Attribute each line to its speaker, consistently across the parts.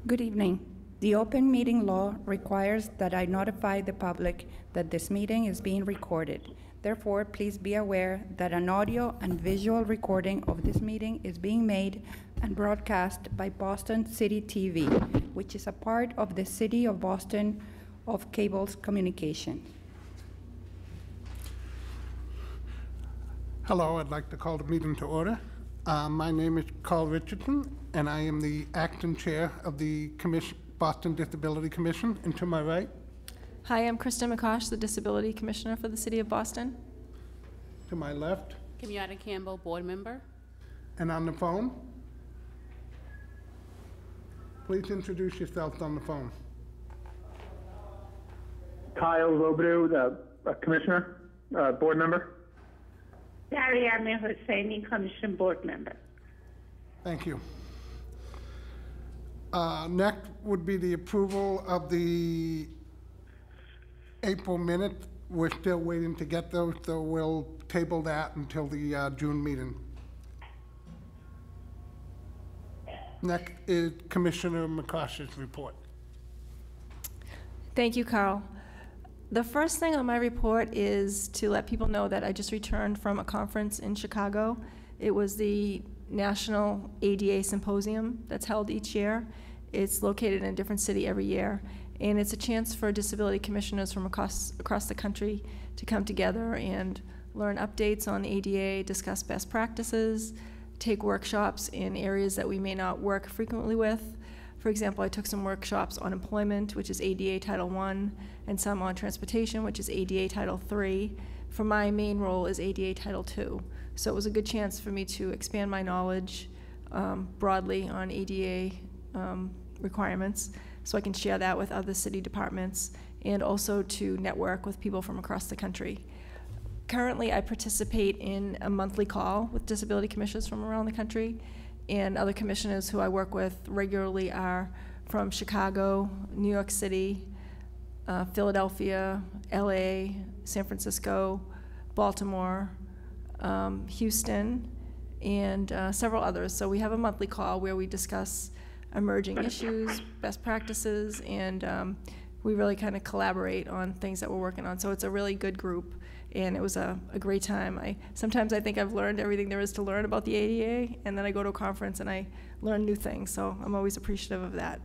Speaker 1: Good evening. The open meeting law requires that I notify the public that this meeting is being recorded. Therefore, please be aware that an audio and visual recording of this meeting is being made and broadcast by Boston City TV, which is a part of the City of Boston of Cables Communication.
Speaker 2: Hello, I'd like to call the meeting to order. My name is Carl Richardson, and I am the acting chair of the Boston Disability Commission. And to my right?
Speaker 3: Hi, I'm Kristen McCosh, the Disability Commissioner for the City of Boston.
Speaker 2: To my left?
Speaker 4: Kenyatta Campbell, board member.
Speaker 2: And on the phone? Please introduce yourselves on the phone.
Speaker 5: Kyle Robodeau, the commissioner, board member.
Speaker 6: Dariana Hosseini, Commission Board Member.
Speaker 2: Thank you. Next would be the approval of the April minutes. We're still waiting to get those, so we'll table that until the June meeting. Next is Commissioner McCosh's report.
Speaker 3: Thank you, Carl. The first thing on my report is to let people know that I just returned from a conference in Chicago. It was the National ADA Symposium that's held each year. It's located in a different city every year, and it's a chance for disability commissioners from across the country to come together and learn updates on ADA, discuss best practices, take workshops in areas that we may not work frequently with. For example, I took some workshops on employment, which is ADA Title I, and some on transportation, which is ADA Title III. For my main role is ADA Title II. So it was a good chance for me to expand my knowledge broadly on ADA requirements, so I can share that with other city departments, and also to network with people from across the country. Currently, I participate in a monthly call with disability commissioners from around the country, and other commissioners who I work with regularly are from Chicago, New York City, Philadelphia, LA, San Francisco, Baltimore, Houston, and several others. So we have a monthly call where we discuss emerging issues, best practices, and we really kind of collaborate on things that we're working on. So it's a really good group, and it was a great time. Sometimes I think I've learned everything there is to learn about the ADA, and then I go to a conference and I learn new things, so I'm always appreciative of that.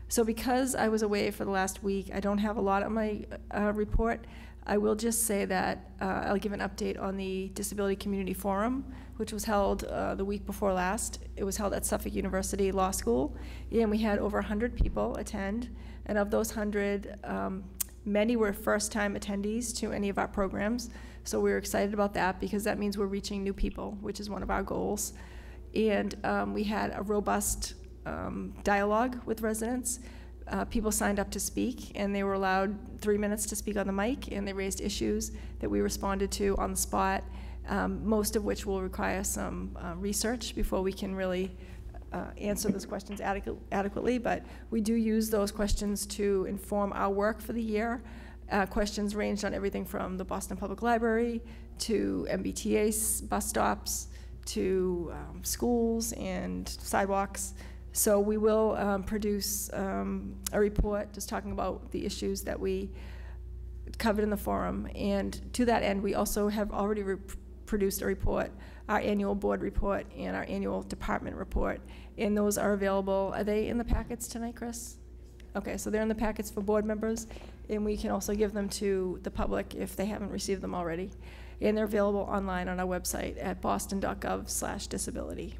Speaker 3: So because I was away for the last week, I don't have a lot on my report. I will just say that I'll give an update on the Disability Community Forum, which was held the week before last. It was held at Suffolk University Law School, and we had over 100 people attend, and of those 100, many were first-time attendees to any of our programs, so we were excited about that because that means we're reaching new people, which is one of our goals. And we had a robust dialogue with residents. People signed up to speak, and they were allowed 3 minutes to speak on the mic, and they raised issues that we responded to on the spot, most of which will require some research before we can really answer those questions adequately, but we do use those questions to inform our work for the year. Questions ranged on everything from the Boston Public Library to MBTA bus stops to schools and sidewalks. So we will produce a report just talking about the issues that we covered in the forum, and to that end we also have already produced a report, our annual board report and our annual department report, and those are available. Are they in the packets tonight, Chris? Okay, so they're in the packets for board members, and we can also give them to the public if they haven't received them already. And they're available online on our website at boston.gov/disability.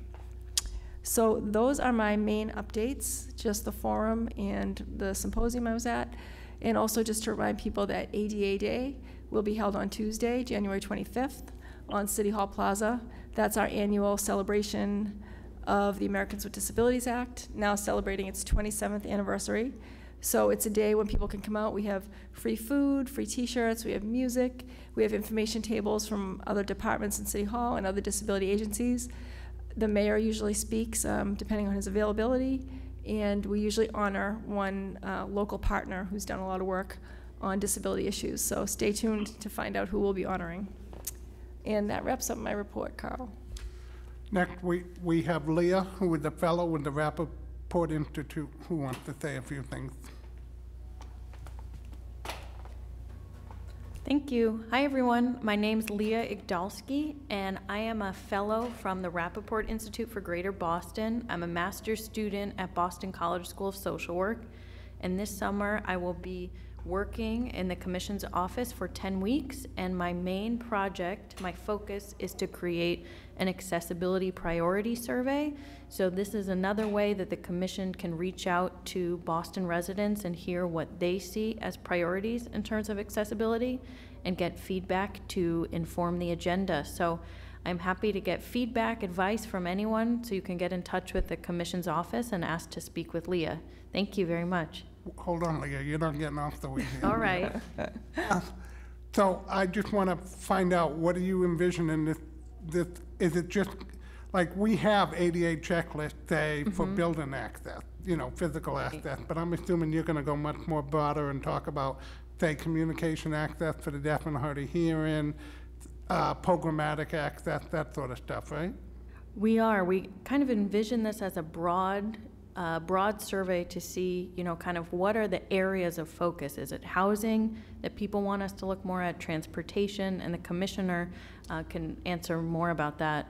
Speaker 3: So those are my main updates, just the forum and the symposium I was at, and also just to remind people that ADA Day will be held on Tuesday, January 25th, on City Hall Plaza. That's our annual celebration of the Americans with Disabilities Act, now celebrating its 27th anniversary. So it's a day when people can come out. We have free food, free t-shirts, we have music, we have information tables from other departments in City Hall and other disability agencies. The mayor usually speaks, depending on his availability, and we usually honor one local partner who's done a lot of work on disability issues. So stay tuned to find out who we'll be honoring. And that wraps up my report, Carl.
Speaker 2: Next, we have Leah, who is a fellow with the Port Institute, who wants to say a few things.
Speaker 7: Thank you. Hi, everyone. My name's Leah Igdalski, and I am a fellow from the Rappaport Institute for Greater Boston. I'm a master's student at Boston College School of Social Work, and this summer I will be working in the Commission's office for 10 weeks, and my main project, my focus, is to create an accessibility priority survey. So this is another way that the Commission can reach out to Boston residents and hear what they see as priorities in terms of accessibility and get feedback to inform the agenda. So I'm happy to get feedback, advice from anyone, so you can get in touch with the Commission's office and ask to speak with Leah. Thank you very much.
Speaker 2: Hold on, Leah, you're not getting off the weekend.
Speaker 7: All right.
Speaker 2: So I just want to find out, what do you envision in this, is it just, like, we have ADA checklists, say, for building access, you know, physical access, but I'm assuming you're going to go much more broader and talk about, say, communication access for the deaf and hard of hearing, programmatic access, that sort of stuff, right?
Speaker 7: We kind of envision this as a broad survey to see, you know, kind of what are the areas of focus. Is it housing that people want us to look more at, transportation, and the Commissioner can answer more about that.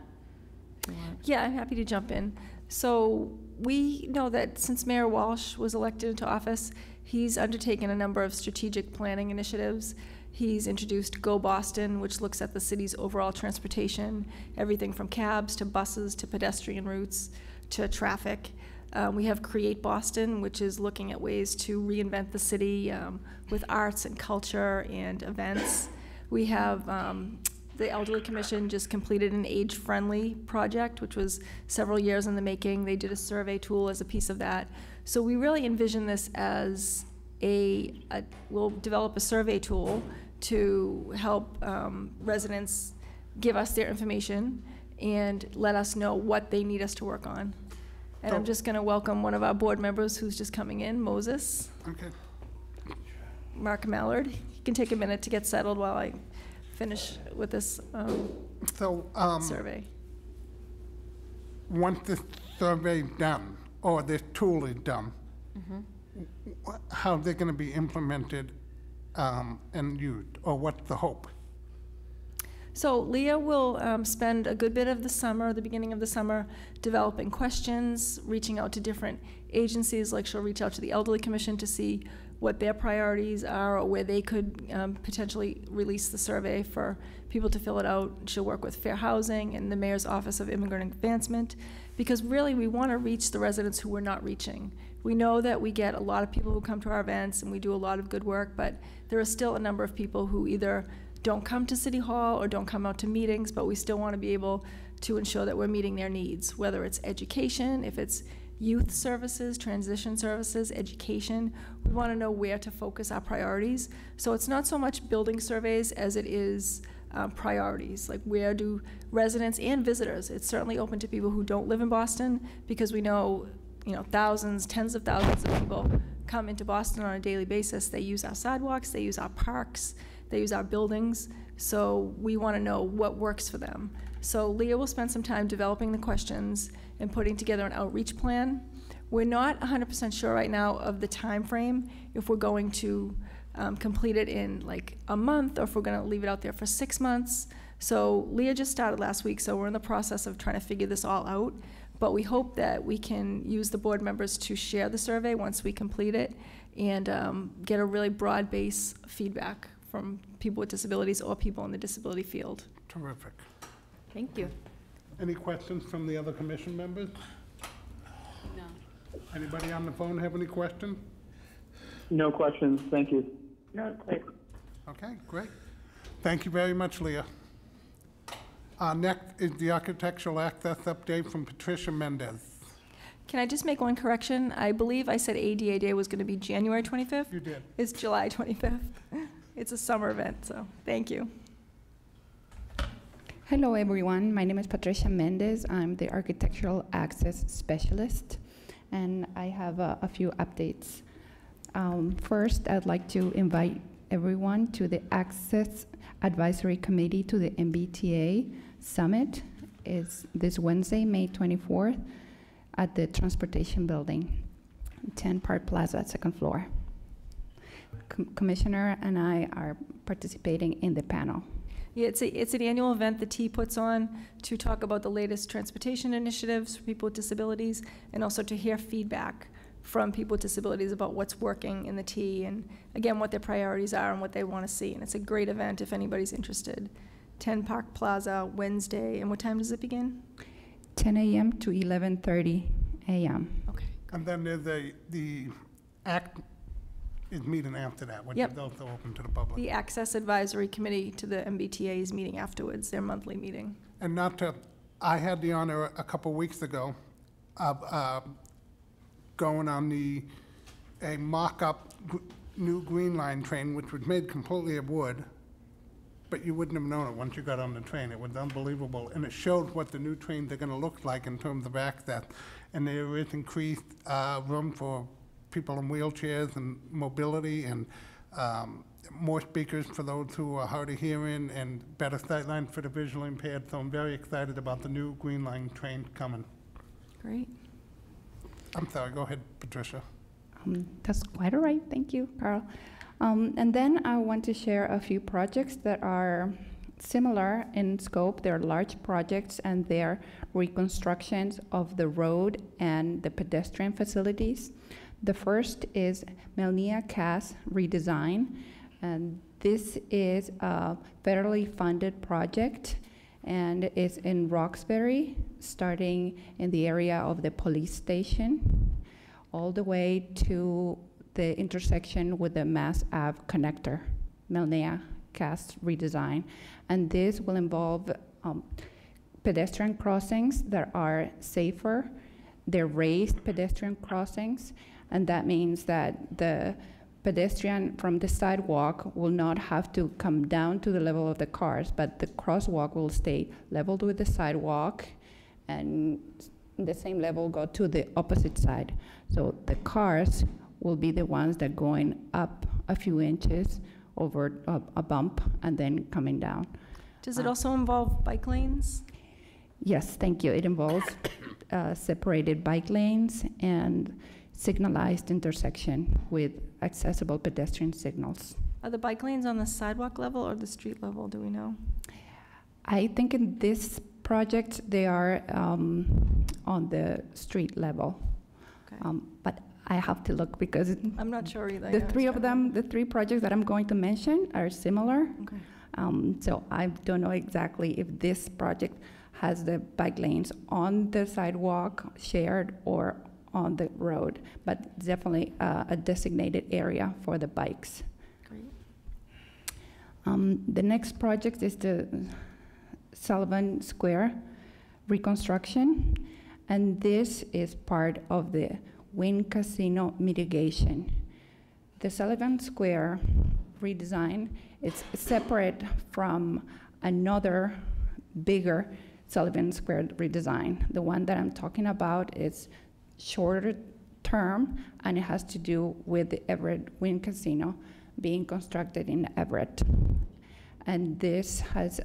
Speaker 3: Yeah, I'm happy to jump in. So we know that since Mayor Walsh was elected into office, he's undertaken a number of strategic planning initiatives. He's introduced Go Boston, which looks at the city's overall transportation, everything from cabs to buses to pedestrian routes to traffic. We have Create Boston, which is looking at ways to reinvent the city with arts and culture and events. We have the Elderly Commission just completed an age-friendly project, which was several years in the making. They did a survey tool as a piece of that. So we really envision this as we'll develop a survey tool to help residents give us their information and let us know what they need us to work on. And I'm just going to welcome one of our board members who's just coming in, Moses.
Speaker 2: Okay.
Speaker 3: Mark Mallard. He can take a minute to get settled while I finish with this survey.
Speaker 2: Once this survey's done, or this tool is done, how are they going to be implemented and used, or what's the hope?
Speaker 3: So Leah will spend a good bit of the summer, the beginning of the summer, developing questions, reaching out to different agencies. Like, she'll reach out to the Elderly Commission to see what their priorities are, or where they could potentially release the survey for people to fill it out. She'll work with Fair Housing and the Mayor's Office of Immigrant Advancement, because really we want to reach the residents who we're not reaching. We know that we get a lot of people who come to our events and we do a lot of good work, but there are still a number of people who either don't come to City Hall or don't come out to meetings, but we still want to be able to ensure that we're meeting their needs, whether it's education, if it's youth services, transition services, education. We want to know where to focus our priorities. So it's not so much building surveys as it is priorities, like where do residents and visitors, it's certainly open to people who don't live in Boston, because we know, thousands, tens of thousands of people come into Boston on a daily basis. They use our sidewalks, they use our parks, they use our buildings, so we want to know what works for them. So Leah will spend some time developing the questions and putting together an outreach plan. We're not 100% sure right now of the time frame, if we're going to complete it in like a month, or if we're going to leave it out there for 6 months. So Leah just started last week, so we're in the process of trying to figure this all out. But we hope that we can use the board members to share the survey once we complete it, and get a really broad base feedback from people with disabilities or people in the disability field.
Speaker 2: Terrific.
Speaker 7: Thank you.
Speaker 2: Any questions from the other commission members?
Speaker 4: No.
Speaker 2: Anybody on the phone have any questions?
Speaker 5: No questions, thank you.
Speaker 6: No question.
Speaker 2: Okay, great. Thank you very much, Leah. Next is the architectural access update from Patricia Mendez.
Speaker 3: Can I just make one correction? I believe I said ADA Day was going to be January 25th.
Speaker 2: You did.
Speaker 3: It's July 25th. It's a summer event, so thank you.
Speaker 1: Hello, everyone. My name is Patricia Mendez. I'm the Architectural Access Specialist, and I have a few updates. First, I'd like to invite everyone to the Access Advisory Committee to the MBTA Summit. It's this Wednesday, May 24th. at the Transportation Building, 10 Park Plaza, second floor. Commissioner and I are participating in the panel.
Speaker 3: Yeah, it's an annual event the T puts on to talk about the latest transportation initiatives for people with disabilities, and also to hear feedback from people with disabilities about what's working in the T, and again, what their priorities are and what they want to see. And it's a great event if anybody's interested. 10 Park Plaza, Wednesday, and what time does it begin?
Speaker 1: 10 a.m. to 11:30 a.m.
Speaker 3: Okay.
Speaker 2: And then there's the ACT is meeting after that, which
Speaker 3: Yep.
Speaker 2: is also open to the public.
Speaker 3: The Access Advisory Committee to the MBTA is meeting afterwards, their monthly meeting.
Speaker 2: And I had the honor a couple weeks ago of going on a mock-up new Green Line train, which was made completely of wood, but you wouldn't have known it once you got on the train. It was unbelievable, and it showed what the new trains are going to look like in terms of access. And there is increased room for people in wheelchairs and mobility, and more speakers for those who are hard of hearing, and better sight lines for the visually impaired. So I'm very excited about the new Green Line train coming.
Speaker 3: Great.
Speaker 2: I'm sorry, go ahead, Patricia.
Speaker 1: That's quite all right. Thank you, Carl. And then I want to share a few projects that are similar in scope. They're large projects, and they're reconstructions of the road and the pedestrian facilities. The first is Melnia CAS redesign, and this is a federally funded project, and it's in Roxbury, starting in the area of the police station, all the way to the intersection with the Mass Ave connector, Melnia CAS redesign. And this will involve pedestrian crossings that are safer. They're raised pedestrian crossings, and that means that the pedestrian from the sidewalk will not have to come down to the level of the cars, but the crosswalk will stay leveled with the sidewalk, and the same level go to the opposite side. So the cars will be the ones that are going up a few inches over a bump and then coming down.
Speaker 3: Does it also involve bike lanes?
Speaker 1: Yes, thank you. It involves separated bike lanes and signalized intersection with accessible pedestrian signals.
Speaker 3: Are the bike lanes on the sidewalk level or the street level, do we know?
Speaker 1: I think in this project, they are on the street level.
Speaker 3: Okay.
Speaker 1: But I have to look because
Speaker 3: I'm not sure either.
Speaker 1: the
Speaker 3: yeah,
Speaker 1: three
Speaker 3: it's
Speaker 1: of them, the three projects that I'm going to mention are similar.
Speaker 3: Okay.
Speaker 1: So I don't know exactly if this project has the bike lanes on the sidewalk shared or on the road, but definitely a designated area for the bikes.
Speaker 3: Great.
Speaker 1: The next project is the Sullivan Square reconstruction, and this is part of the Wynn Casino mitigation. The Sullivan Square redesign is separate from another bigger Sullivan Square redesign. The one that I'm talking about is shorter term, and it has to do with the Everett Wynn Casino being constructed in Everett. And this has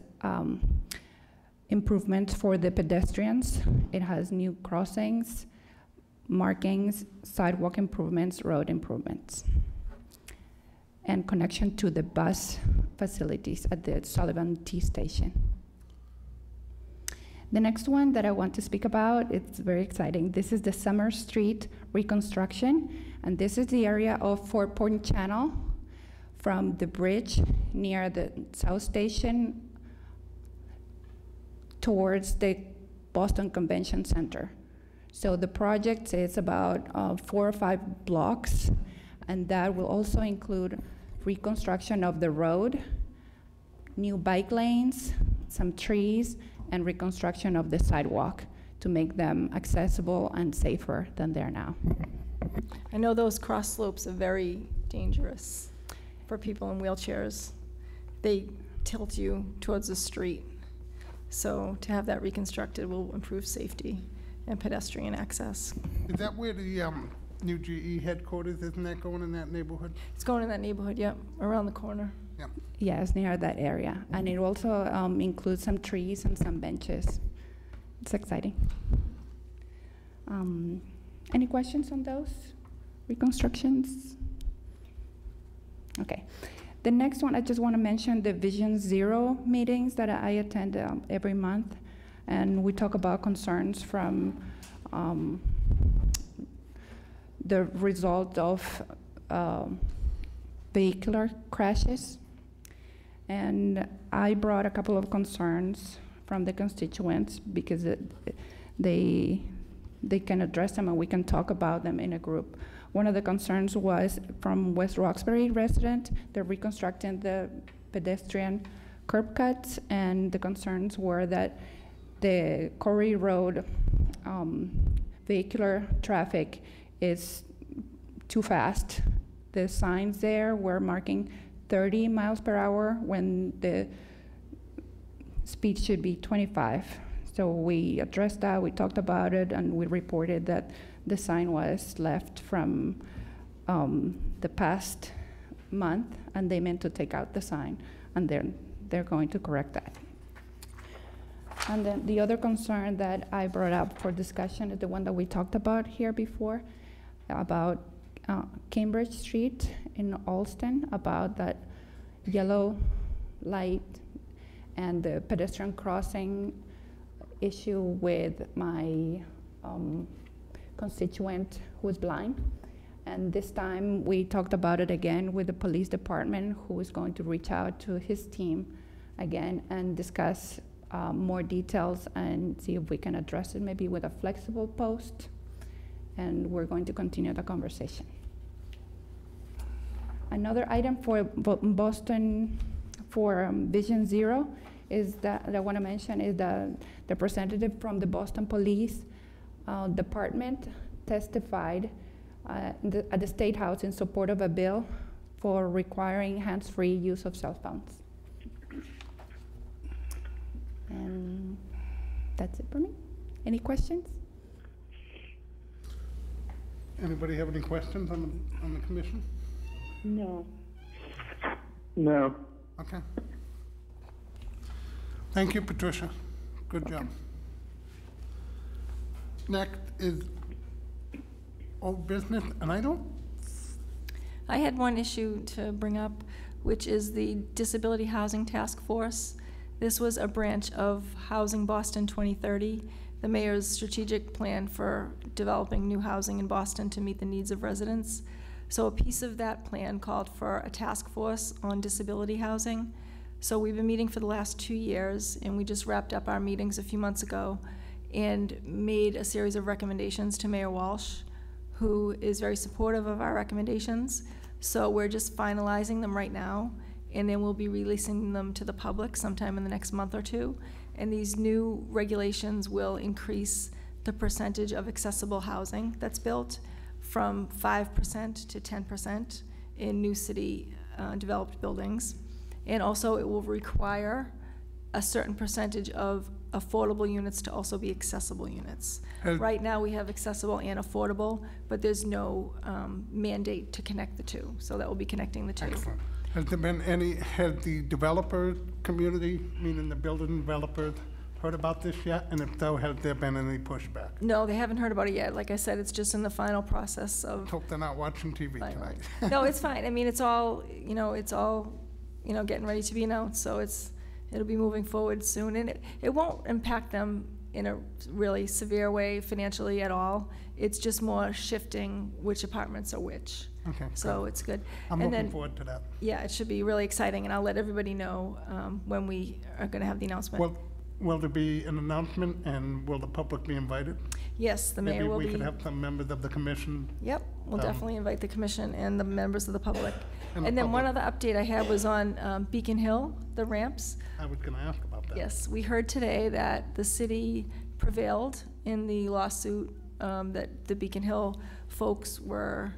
Speaker 1: improvements for the pedestrians. It has new crossings, markings, sidewalk improvements, road improvements, and connection to the bus facilities at the Sullivan T station. The next one that I want to speak about, it's very exciting. This is the Summer Street reconstruction, and this is the area of Fort Point Channel from the bridge near the South Station towards the Boston Convention Center. So the project is about 4 or 5 blocks, and that will also include reconstruction of the road, new bike lanes, some trees, and reconstruction of the sidewalk to make them accessible and safer than they are now.
Speaker 3: I know those cross slopes are very dangerous for people in wheelchairs. They tilt you towards the street. So to have that reconstructed will improve safety and pedestrian access.
Speaker 2: Is that where the new GE headquarters, isn't that going in that neighborhood?
Speaker 3: It's going in that neighborhood, yep, around the corner.
Speaker 2: Yeah.
Speaker 1: Yes, near that area. And it also includes some trees and some benches. It's exciting. Any questions on those reconstructions? Okay. The next one, I just want to mention the Vision Zero meetings that I attend every month. And we talk about concerns from the result of vehicular crashes. And I brought a couple of concerns from the constituents because they can address them and we can talk about them in a group. One of the concerns was from West Roxbury resident. They're reconstructing the pedestrian curb cuts, and the concerns were that the Corey Road vehicular traffic is too fast. The signs there were marking 30 miles per hour when the speed should be 25. So we addressed that, we talked about it, and we reported that the sign was left from the past month, and they meant to take out the sign, and they're going to correct that. And then the other concern that I brought up for discussion is the one that we talked about here before, about Cambridge Street in Alston, about that yellow light and the pedestrian crossing issue with my constituent who is blind. And this time we talked about it again with the police department, who is going to reach out to his team again and discuss more details and see if we can address it maybe with a flexible post. And we're going to continue the conversation. Another item for Boston, for Vision Zero, is that I want to mention is the representative from the Boston Police Department testified at the State House in support of a bill for requiring hands-free use of cell phones. And that's it for me. Any questions?
Speaker 2: Anybody have any questions on the commission?
Speaker 6: No.
Speaker 5: No.
Speaker 2: Okay. Thank you, Patricia. Good job. Next is old business, and
Speaker 3: I had one issue to bring up, which is the Disability Housing Task Force. This was a branch of Housing Boston 2030, the mayor's strategic plan for developing new housing in Boston to meet the needs of residents. So a piece of that plan called for a task force on disability housing. So we've been meeting for the last 2 years, and we just wrapped up our meetings a few months ago and made a series of recommendations to Mayor Walsh, who is very supportive of our recommendations. So we're just finalizing them right now, and then we'll be releasing them to the public sometime in the next month or two. And these new regulations will increase the percentage of accessible housing that's built from 5% to 10% in new city developed buildings. And also it will require a certain percentage of affordable units to also be accessible units. Right now we have accessible and affordable, but there's no mandate to connect the two. So that will be connecting the two.
Speaker 2: excellent. Has there been has the developer community, meaning the building developers, heard about this yet? And if so, has there been any pushback?
Speaker 3: No, they haven't heard about it yet. Like I said, it's just in the final process of.
Speaker 2: Hope they're not watching TV tonight.
Speaker 3: No, it's fine. I mean, it's all, getting ready to be announced, so it'll be moving forward soon. And it won't impact them in a really severe way financially at all. It's just more shifting which apartments are which.
Speaker 2: Okay.
Speaker 3: So it's good.
Speaker 2: I'm
Speaker 3: And
Speaker 2: looking
Speaker 3: then,
Speaker 2: forward to that.
Speaker 3: yeah, it should be really exciting, and I'll let everybody know when we are going to have the announcement.
Speaker 2: Will there be an announcement, and will the public be invited?
Speaker 3: Yes, the mayor will be.
Speaker 2: Maybe we could have some members of the commission.
Speaker 3: Yep, we'll definitely invite the commission and the members of the public.
Speaker 2: And
Speaker 3: And
Speaker 2: the
Speaker 3: then one
Speaker 2: public.
Speaker 3: other update I had was on Beacon Hill, the ramps.
Speaker 2: I was going to ask about that.
Speaker 3: Yes, we heard today that the city prevailed in the lawsuit that the Beacon Hill folks were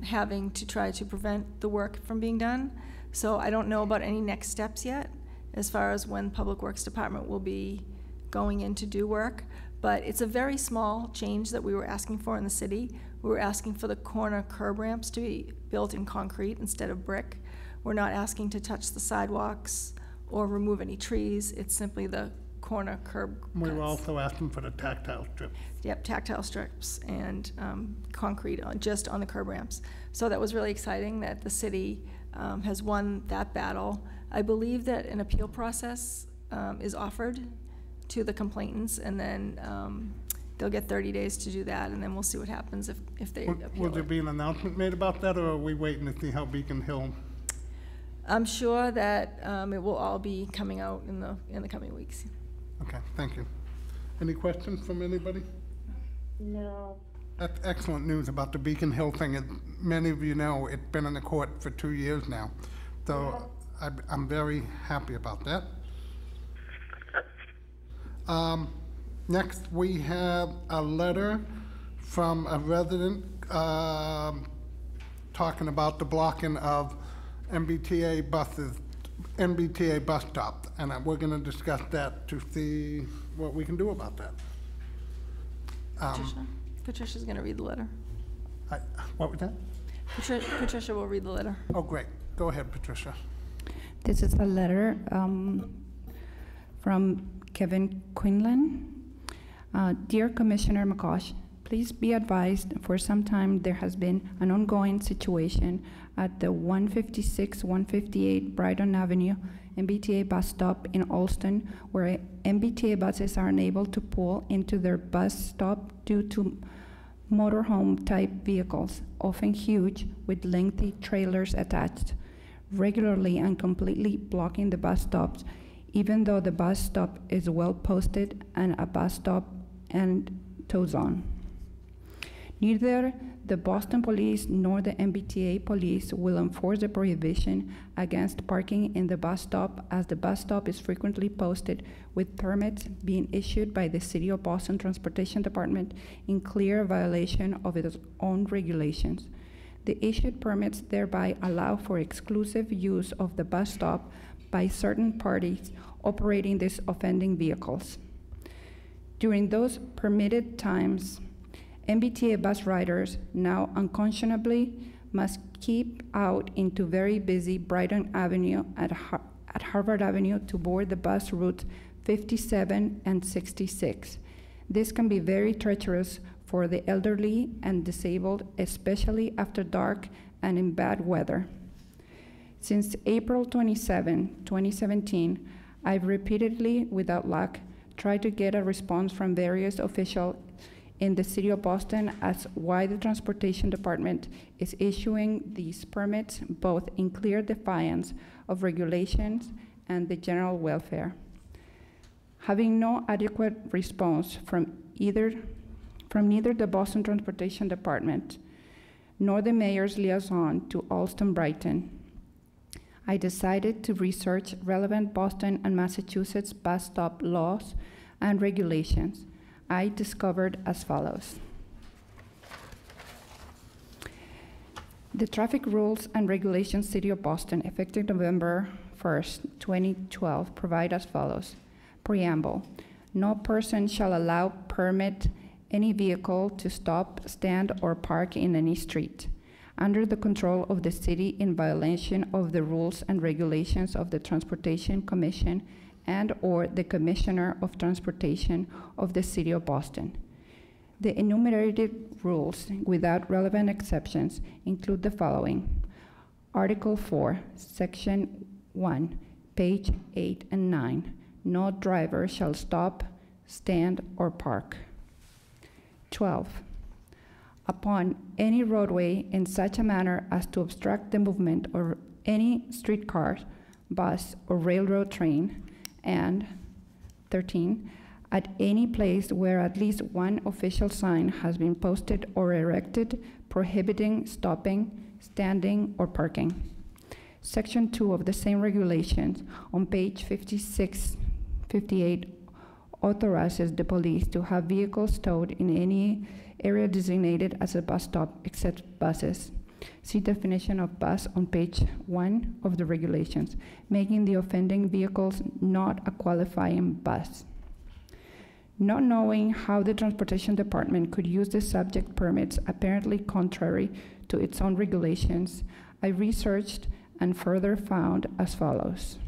Speaker 3: having to try to prevent the work from being done. So I don't know about any next steps yet as far as when Public Works Department will be going in to do work. But it's a very small change that we were asking for in the city. We were asking for the corner curb ramps to be built in concrete instead of brick. We're not asking to touch the sidewalks or remove any trees. It's simply the corner curb
Speaker 2: We were
Speaker 3: cuts.
Speaker 2: also asking for the tactile strip.
Speaker 3: Yep, tactile strips and concrete just on the curb ramps. So that was really exciting that the city has won that battle. I believe that an appeal process is offered to the complainants, and then they'll get 30 days to do that, and then we'll see what happens if they
Speaker 2: Will
Speaker 3: appeal
Speaker 2: there
Speaker 3: it.
Speaker 2: be an announcement made about that, or are we waiting to see how Beacon Hill?
Speaker 3: I'm sure that it will all be coming out in the coming weeks.
Speaker 2: Okay, thank you. Any questions from anybody?
Speaker 6: No.
Speaker 2: That's excellent news about the Beacon Hill thing. As many of you know, it's been in the court for 2 years now. So I'm very happy about that. Next, we have a letter from a resident talking about the blocking of MBTA buses, MBTA bus stops. And we're going to discuss that to see what we can do about that.
Speaker 3: Patricia's going to read the letter.
Speaker 2: What was that?
Speaker 3: Patricia will read the letter.
Speaker 2: Oh, great. Go ahead, Patricia.
Speaker 1: This is a letter from Kevin Quinlan. Dear Commissioner McCosh, please be advised for some time there has been an ongoing situation at the 156-158 Brighton Avenue MBTA bus stop in Alston, where MBTA buses are unable to pull into their bus stop due to motorhome-type vehicles, often huge, with lengthy trailers attached, regularly and completely blocking the bus stops, even though the bus stop is well posted and a bus stop and tow zone. Neither the Boston Police nor the MBTA police will enforce the prohibition against parking in the bus stop, as the bus stop is frequently posted with permits being issued by the City of Boston Transportation Department in clear violation of its own regulations. The issued permits thereby allow for exclusive use of the bus stop by certain parties operating these offending vehicles. During those permitted times, MBTA bus riders now unconscionably must keep out into very busy Brighton Avenue at Harvard Avenue to board the bus routes 57 and 66. This can be very treacherous for the elderly and disabled, especially after dark and in bad weather. Since April 27, 2017, I've repeatedly, without luck, tried to get a response from various officials in the City of Boston as why the Transportation Department is issuing these permits both in clear defiance of regulations and the general welfare. Having no adequate response from neither the Boston Transportation Department nor the mayor's liaison to Alston Brighton, I decided to research relevant Boston and Massachusetts bus stop laws and regulations. I discovered as follows. The traffic rules and regulations City of Boston, effective November 1st, 2012, provide as follows. Preamble. No person shall allow, permit any vehicle to stop, stand, or park in any street under the control of the city in violation of the rules and regulations of the Transportation Commission and or the Commissioner of Transportation of the City of Boston. The enumerated rules, without relevant exceptions, include the following. Article 4, Section 1, page 8 and 9. No driver shall stop, stand, or park. 12. Upon any roadway in such a manner as to obstruct the movement of any streetcar, bus, or railroad train, and 13, at any place where at least one official sign has been posted or erected prohibiting stopping, standing, or parking. Section 2 of the same regulations on page 56, 58 authorizes the police to have vehicles towed in any area designated as a bus stop except buses. See definition of bus on page 1 of the regulations, making the offending vehicles not a qualifying bus. Not knowing how the Transportation Department could use the subject permits apparently contrary to its own regulations, I researched and further found as follows.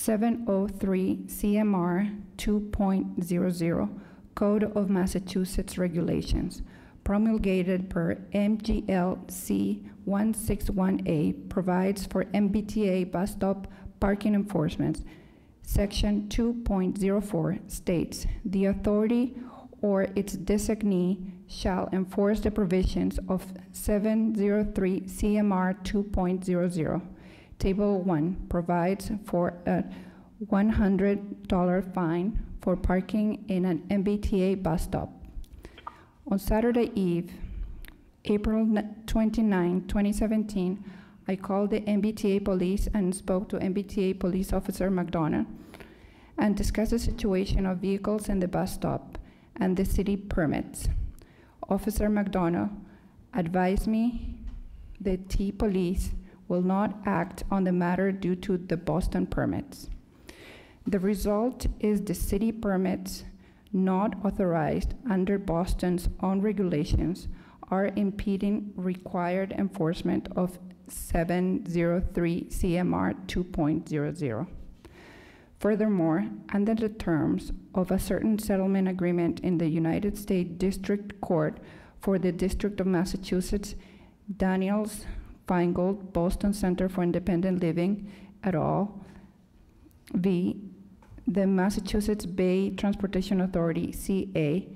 Speaker 1: 703 CMR 2.00 Code of Massachusetts Regulations, promulgated per MGL-C 161A, provides for MBTA bus stop parking enforcement. Section 2.04 states, "The authority or its designee shall enforce the provisions of 703 CMR 2.00. Table 1 provides for a $100 fine for parking in an MBTA bus stop. On Saturday Eve, April 29, 2017, I called the MBTA police and spoke to MBTA police officer McDonough and discussed the situation of vehicles in the bus stop and the city permits. Officer McDonough advised me the T police will not act on the matter due to the Boston permits. The result is the city permits not authorized under Boston's own regulations are impeding required enforcement of 703 CMR 2.00. Furthermore, under the terms of a certain settlement agreement in the United States District Court for the District of Massachusetts, Daniels Feingold, Boston Center for Independent Living, et al., v. the Massachusetts Bay Transportation Authority, CA,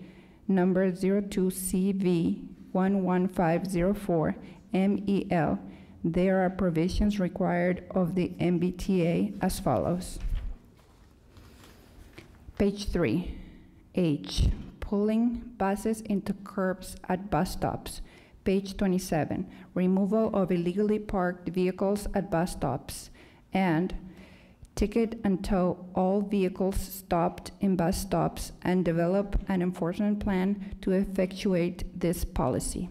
Speaker 1: number 02CV11504, MEL, there are provisions required of the MBTA as follows. Page 3, H, pulling buses into curbs at bus stops. Page 27, removal of illegally parked vehicles at bus stops. And ticket and tow all vehicles stopped in bus stops and develop an enforcement plan to effectuate this policy.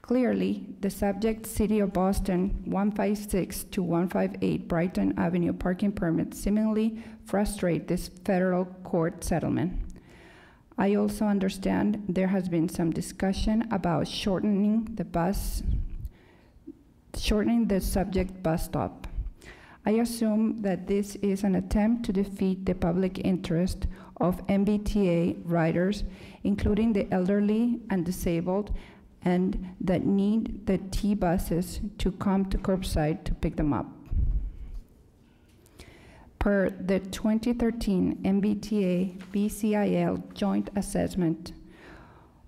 Speaker 1: Clearly, the subject City of Boston 156 to 158 Brighton Avenue parking permits seemingly frustrate this federal court settlement. I also understand there has been some discussion about shortening the subject bus stop. I assume that this is an attempt to defeat the public interest of MBTA riders, including the elderly and disabled, and that need the T buses to come to curbside to pick them up. Per the 2013 MBTA BCIL joint assessment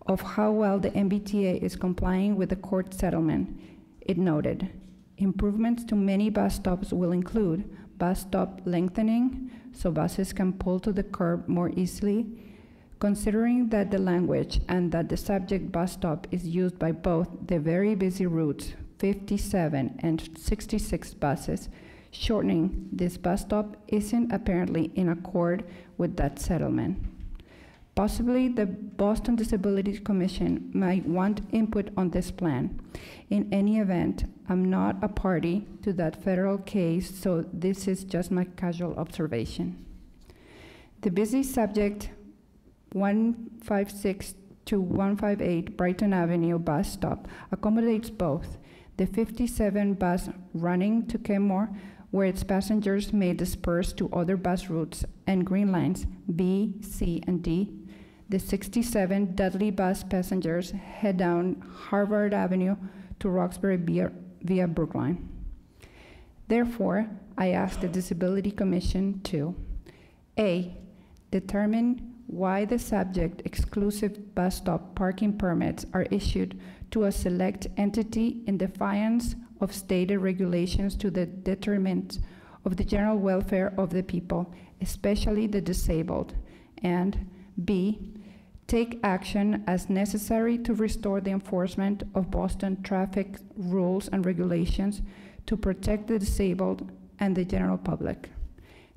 Speaker 1: of how well the MBTA is complying with the court settlement, it noted, improvements to many bus stops will include bus stop lengthening so buses can pull to the curb more easily, considering that the language and that the subject bus stop is used by both the very busy routes 57 and 66 buses, shortening this bus stop isn't apparently in accord with that settlement. Possibly the Boston Disability Commission might want input on this plan. In any event, I'm not a party to that federal case, so this is just my casual observation. The busy subject 156 to 158 Brighton Avenue bus stop accommodates both the 57 bus running to Kenmore, where its passengers may disperse to other bus routes and green lines B, C, and D. The 67 Dudley bus passengers head down Harvard Avenue to Roxbury via Brookline. Therefore, I ask the Disability Commission to A, determine why the subject exclusive bus stop parking permits are issued to a select entity in defiance of stated regulations to the detriment of the general welfare of the people, especially the disabled, and B, take action as necessary to restore the enforcement of Boston traffic rules and regulations to protect the disabled and the general public.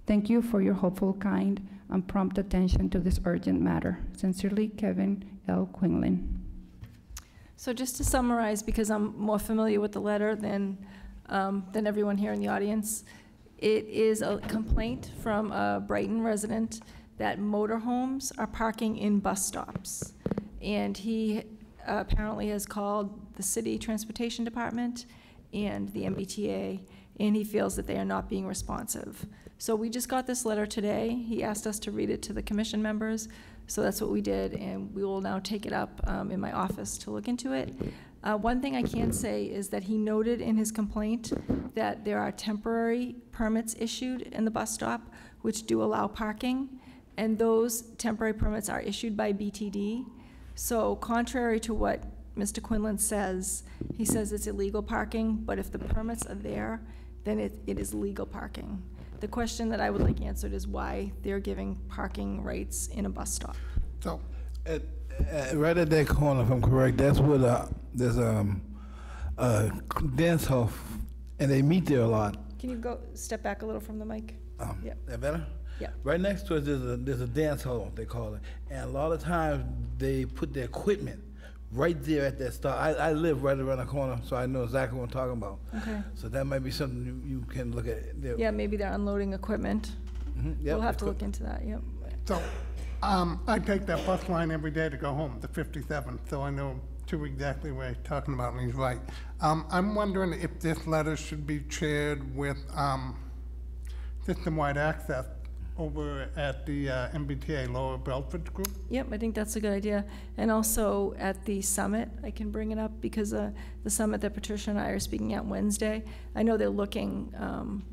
Speaker 1: Thank you for your hopeful, kind, and prompt attention to this urgent matter. Sincerely, Kevin L. Quinlan.
Speaker 3: So just to summarize, because I'm more familiar with the letter than everyone here in the audience, it is a complaint from a Brighton resident that motorhomes are parking in bus stops. And he apparently has called the city transportation department and the MBTA and he feels that they are not being responsive. So we just got this letter today. He asked us to read it to the commission members, so that's what we did, and we will now take it up in my office to look into it. One thing I can say is that he noted in his complaint that there are temporary permits issued in the bus stop which do allow parking, and those temporary permits are issued by BTD. So contrary to what Mr. Quinlan says, he says it's illegal parking, but if the permits are there, then it is legal parking. The question that I would like answered is why they're giving parking rights in a bus stop.
Speaker 2: So,
Speaker 8: Right at that corner, if I'm correct, that's where there's a dance hall, and they meet there a lot.
Speaker 3: Can you go step back a little from the mic? Yeah.
Speaker 8: That better?
Speaker 3: Yeah.
Speaker 8: Right next to it, there's a dance hall, they call it, and a lot of times they put their equipment right there at that stop. I live right around the corner, so I know exactly what I'm talking about.
Speaker 3: Okay.
Speaker 8: So that might be something you can look at. There.
Speaker 3: Yeah, maybe they're unloading equipment.
Speaker 8: Yep,
Speaker 3: We'll have to look into that, yep.
Speaker 2: so, I take that bus line every day to go home, the 57th, so I know too exactly what he's talking about, and he's right. I'm wondering if this letter should be shared with System-Wide Access over at the MBTA Lower Belford Group.
Speaker 3: Yep, I think that's a good idea. And also at the summit, I can bring it up because the summit that Patricia and I are speaking at Wednesday, I know they're looking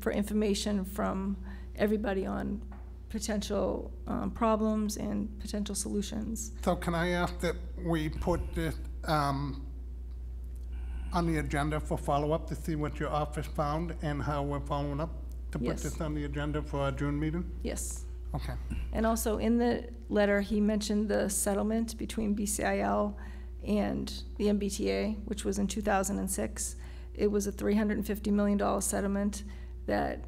Speaker 3: for information from everybody on potential problems and potential solutions.
Speaker 2: So can I ask that we put this on the agenda for follow-up to see what your office found and how we're following up? To put
Speaker 3: Yes.
Speaker 2: this on the agenda for our June meeting?
Speaker 3: Yes.
Speaker 2: Okay.
Speaker 3: And also in the letter, he mentioned the settlement between BCIL and the MBTA, which was in 2006. It was a $350 million settlement that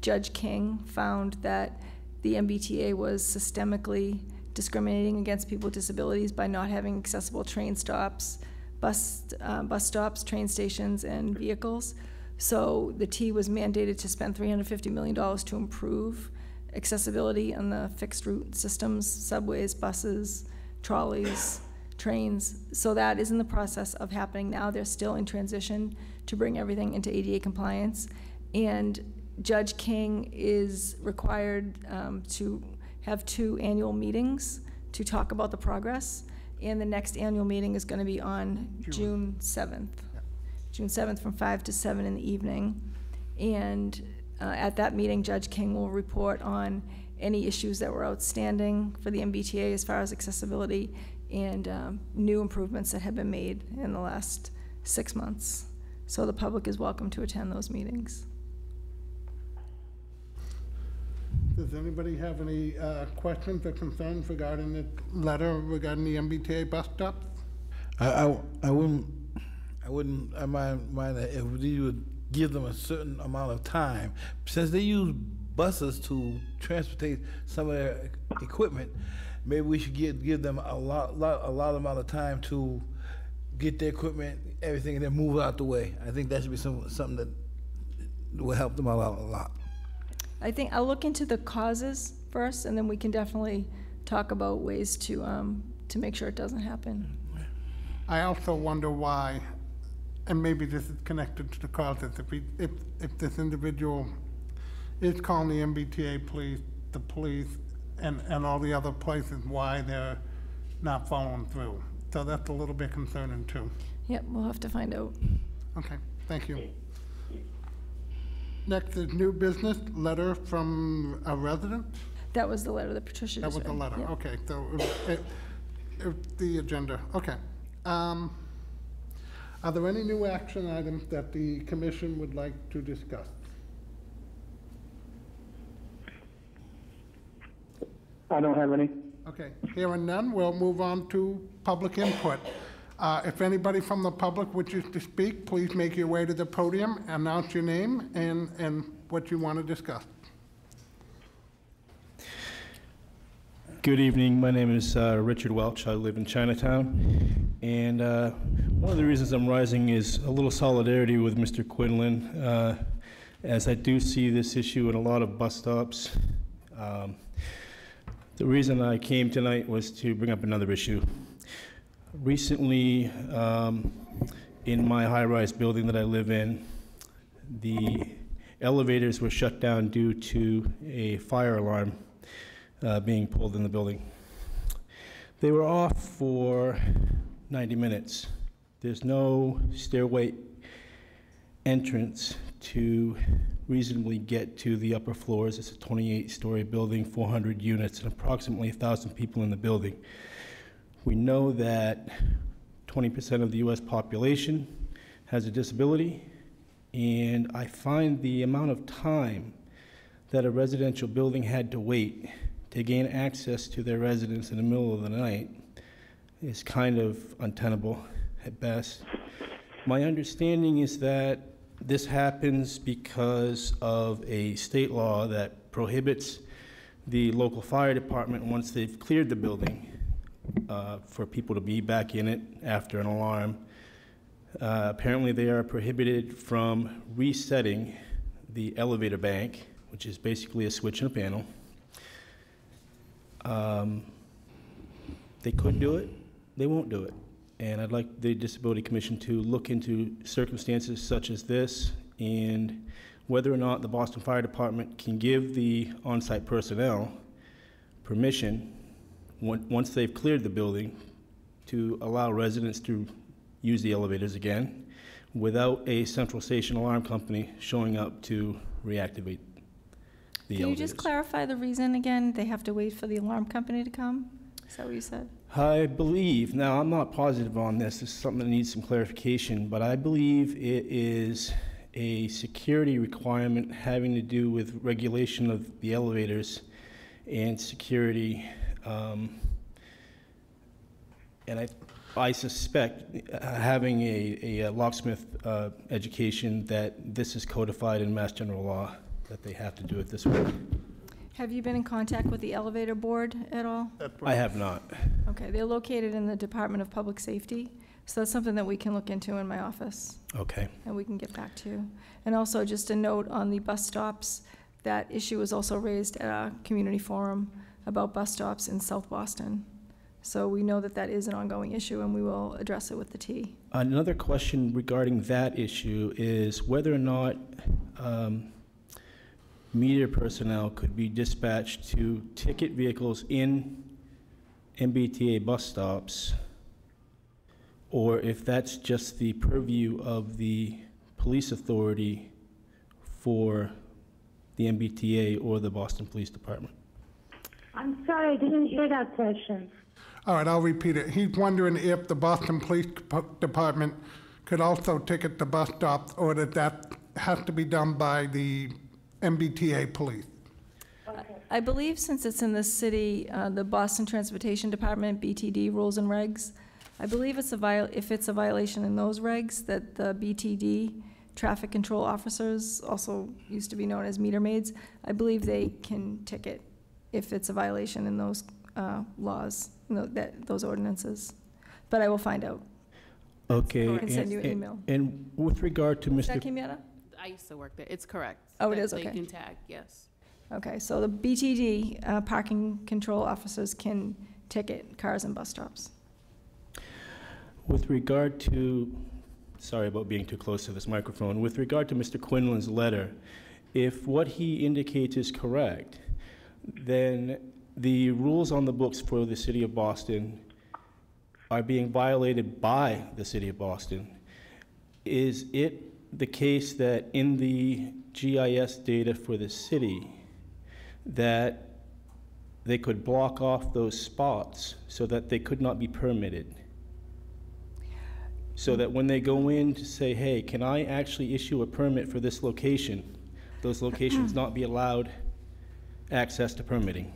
Speaker 3: Judge King found that the MBTA was systemically discriminating against people with disabilities by not having accessible train stops, bus stops, train stations, and vehicles. So the T was mandated to spend $350 million to improve accessibility on the fixed route systems, subways, buses, trolleys, trains. So that is in the process of happening now. They're still in transition to bring everything into ADA compliance. And Judge King is required to have 2 annual meetings to talk about the progress. And the next annual meeting is going to be on June 7th. June 7th from 5 to 7 in the evening. And at that meeting, Judge King will report on any issues that were outstanding for the MBTA as far as accessibility and new improvements that have been made in the last 6 months. So the public is welcome to attend those meetings.
Speaker 2: Does anybody have any questions or concerns regarding the letter regarding the MBTA bus stops?
Speaker 8: I wouldn't mind that if you would give them a certain amount of time. Since they use buses to transport some of their equipment, maybe we should give them a lot amount of time to get their equipment, everything, and then move out the way. I think that should be something that will help them out a lot.
Speaker 3: I think I'll look into the causes first, and then we can definitely talk about ways to make sure it doesn't happen.
Speaker 2: I also wonder why, and maybe this is connected to the causes, if this individual is calling the MBTA police, the police, and all the other places, why they're not following through. So that's a little bit concerning too.
Speaker 3: Yep, we'll have to find out.
Speaker 2: Okay, thank you. Next is new business, letter from a resident?
Speaker 3: That was the letter that Patricia
Speaker 2: That
Speaker 3: just
Speaker 2: was the
Speaker 3: read.
Speaker 2: letter,
Speaker 3: Yep.
Speaker 2: okay, so it's the agenda, okay. Are there any new action items that the commission would like to discuss?
Speaker 5: I don't have any.
Speaker 2: Okay, hearing none, we'll move on to public input. If anybody from the public wishes to speak, please make your way to the podium, announce your name and what you want to discuss.
Speaker 9: Good evening. My name is Richard Welch. I live in Chinatown. And one of the reasons I'm rising is a little solidarity with Mr. Quinlan, as I do see this issue in a lot of bus stops. The reason I came tonight was to bring up another issue. Recently, in my high-rise building that I live in, the elevators were shut down due to a fire alarm being pulled in the building. They were off for 90 minutes. There's no stairway entrance to reasonably get to the upper floors. It's a 28-story building, 400 units, and approximately 1,000 people in the building. We know that 20% of the US population has a disability, and I find the amount of time that a residential building had to wait to gain access to their residents in the middle of the night is kind of untenable at best. My understanding is that this happens because of a state law that prohibits the local fire department, once they've cleared the building, for people to be back in it after an alarm. Apparently they are prohibited from resetting the elevator bank, which is basically a switch and a panel. They could do it, they won't do it. And I'd like the Disability Commission to look into circumstances such as this and whether or not the Boston Fire Department can give the on-site personnel permission, once they've cleared the building, to allow residents to use the elevators again without a central station alarm company showing up to reactivate the elevators.
Speaker 3: Can you just clarify the reason again? They have to wait for the alarm company to come? Is that what you said?
Speaker 9: I believe, now I'm not positive on this, this is something that needs some clarification, but I believe it is a security requirement having to do with regulation of the elevators and security. And I suspect, having a locksmith education, that this is codified in Mass General Law, that they have to do it this way.
Speaker 3: Have you been in contact with the elevator board at all?
Speaker 9: I have not.
Speaker 3: Okay, they're located in the Department of Public Safety, so that's something that we can look into in my office,
Speaker 9: Okay.
Speaker 3: and we can get back to you. And also, just a note on the bus stops, that issue was also raised at our community forum about bus stops in South Boston. So we know that that is an ongoing issue, and we will address it with the T.
Speaker 9: Another question regarding that issue is whether or not meter personnel could be dispatched to ticket vehicles in MBTA bus stops, or if that's just the purview of the police authority for the MBTA or the Boston Police Department.
Speaker 6: I'm sorry, I didn't hear that question.
Speaker 2: All right, I'll repeat it. He's wondering if the Boston Police Department could also ticket the bus stops, or that has to be done by the MBTA police.
Speaker 3: I believe since it's in the city, the Boston Transportation Department, BTD rules and regs, I believe it's if it's a violation in those regs, that the BTD traffic control officers, also used to be known as meter maids, I believe they can ticket if it's a violation in those laws, those ordinances. But I will find out.
Speaker 9: Okay.
Speaker 3: I can send you an email.
Speaker 9: And with regard to
Speaker 3: Is that
Speaker 9: Mr.
Speaker 3: Kimieta?
Speaker 4: I used to work there. It's correct.
Speaker 3: Oh, it
Speaker 4: that
Speaker 3: is, okay.
Speaker 4: They can tag, yes.
Speaker 3: Okay, so the BTD parking control officers can ticket cars and bus stops.
Speaker 9: With regard to, sorry about being too close to this microphone, with regard to Mr. Quinlan's letter, if what he indicates is correct, then the rules on the books for the City of Boston are being violated by the City of Boston. Is it the case that in the GIS data for the city that they could block off those spots so that they could not be permitted? So that when they go in to say, hey, can I actually issue a permit for this location, those locations not be allowed access to permitting?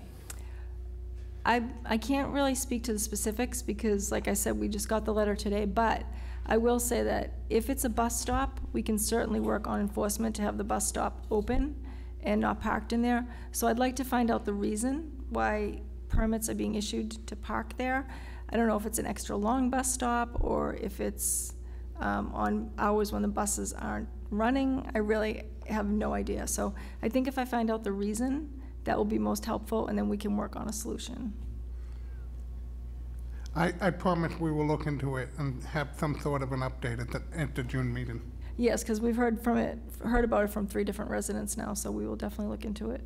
Speaker 3: I can't really speak to the specifics because, like I said, we just got the letter today, but I will say that if it's a bus stop, we can certainly work on enforcement to have the bus stop open and not parked in there. So I'd like to find out the reason why permits are being issued to park there. I don't know if it's an extra long bus stop or if it's on hours when the buses aren't running. I really have no idea. So I think if I find out the reason, that will be most helpful, and then we can work on a solution.
Speaker 2: I promise we will look into it and have some sort of an update at the June meeting.
Speaker 3: Yes, because we've heard about it from 3 different residents now, so we will definitely look into it.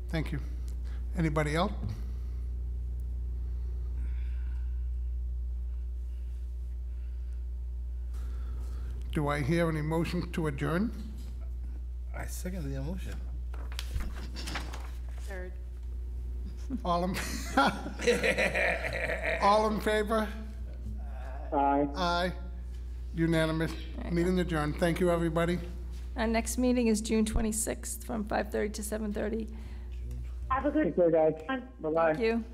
Speaker 2: Thank you. Anybody else? Do I hear any motion to adjourn?
Speaker 8: I second the motion.
Speaker 4: Third.
Speaker 2: All in, all in favor?
Speaker 5: Aye.
Speaker 2: Aye. Unanimous. Meeting adjourned. Thank you, everybody.
Speaker 3: Our next meeting is June 26th from 5:30 to 7:30.
Speaker 6: Have a good
Speaker 5: Take care, guys.
Speaker 6: one.
Speaker 5: Bye-bye.
Speaker 3: Thank you.